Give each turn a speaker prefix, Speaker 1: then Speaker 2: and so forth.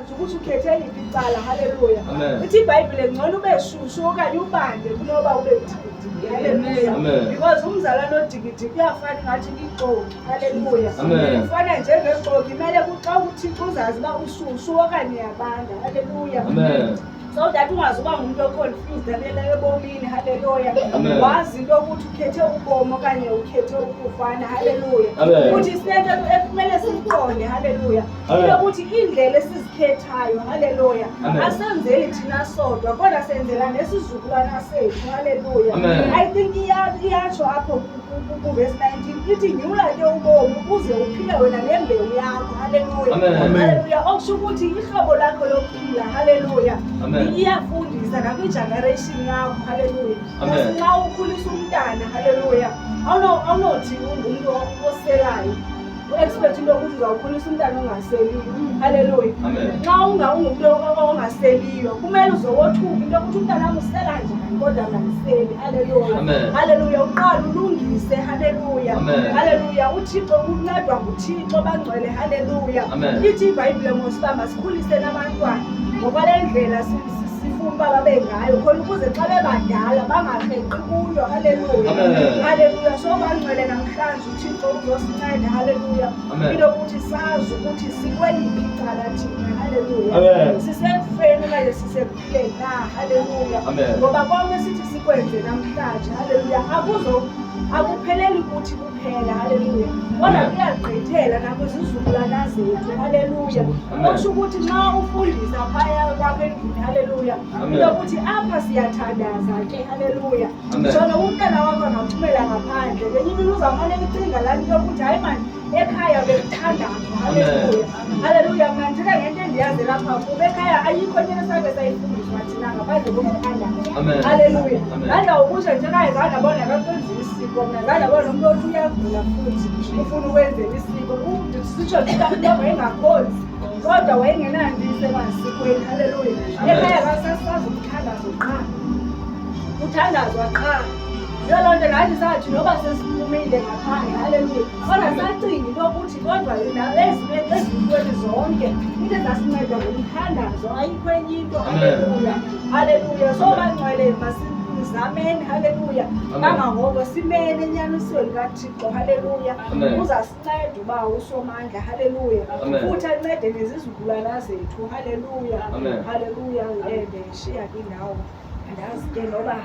Speaker 1: ukuthi ukhethe liphi icala. Haleluya. Ithi iBhayibheli ngcono ube shushu okanye ubande kunoba ube udikidiki. Haleluya. Because umzalwane odikidiki kuyafana ngathi igqoki. Haleluya. Ufana njengegqoki, kumele xa uThixo uzazi uba ushushu okanye uyabanda. Haleluya. So that ungazuba umuntu oconfused ebomini. Haleluya. Wazi into ukuthi ukhethe ubomi okanye ukhethe ukufana. Haleluya. Ukuthi sinento ekumele siqonde. Haleluya. Into ukuthi indlela esizikhethayo. Haleluya. Asenzeli thina sodwa kodwa senzela nesizukulwana sethu. Haleluya. I think iyasho apho kuverse 19 ithi nyula ke ubomi ukuze uphile wena nembewu yakho. Haleluya. Haleluya. Okusho ukuthi ihlobo lakho lokuphila. Haleluya. Iyafundisa nakwi-generation yakho. Haleluya. Nxa ukhulisa umntana. Haleluya. Awunothi ungumuntu oselayo u-expect into yokuthi uzawukhulisa umntana ongaseliyo. Haleluya. Nxa ungumuntu ongaseliyo kumele uzowothuka into yokuthi umntana wami usela njani kodwa angaseli. Haleluya. Haleluya. Uqala ulungise. Haleluya. Haleluya. uThixo uncedwa nguThixo bangcwele. Haleluya. Ithi iBhayibheli ngosibamba sikhulise nabantwana ngokwale ndlela sifuna uba babe ngayo khona ukuze xa bebadala bangaheqi kuyo. Haleluya. Haleluya. So bangcwele namhlanje uThixo uzosinceda. Haleluya. Into yokuthi sazi ukuthi sikweliphi icala thina. Haleluya. Sisekufeni okanye sisekuphileni na. Haleluya. Ngoba konke sithi sikwenze namhlanje. Haleluya. Akupheleli ukuthi kuphela. Haleluya. Kodwa kuyagqithela nakwizizukulwana zethu. Haleluya. Kusho ukuthi nxa ufundisa phaya kwakho endlini. Haleluya. Into yokuthi apha siyathandaza ke. Haleluya. Njalo umntana wakho angaphumela ngaphandle ngenye imini uzamane icinga laa nto yokuthi hayi mani ekhaya bekuthandazwa. Haleluya. Haleluya. Mna ndithetha ngento endiyazi lapha kuba ekhaya ayikho into esake sayifundiswa thina ngaphandle kokuthandaza. Haleluya. Ngandawukusho nje kayezange abona kakwenzile isiko. Mna ngandabona umuntu othi uyagula futhi ufuna ukwenzela isiko. Sitsho nto wayengakhonzi kodwa wayengenandise emasikweni. Haleluya. Ekhaya kasasazi umthandazo qha. Uthandazwa qha. Yiyo loo nto nathi sathi noba sesiphumile ngaphandle. Haleluya. Kodwa sacinga into yokuthi kodwa ezintweni zonke into ezasinceda ngomthandazo ayikho enye into. Haleluya. Haleluya. So bangcwele zameni. Haleluya. Kangangoko simene enyanisweni kaThixo. Haleluya. Uzasinceda uba usomandla. Haleluya. Futhi ancede nezizukulwana zethu. Haleluya. Haleluya. Ndishiya ke ndawo andazi ke noba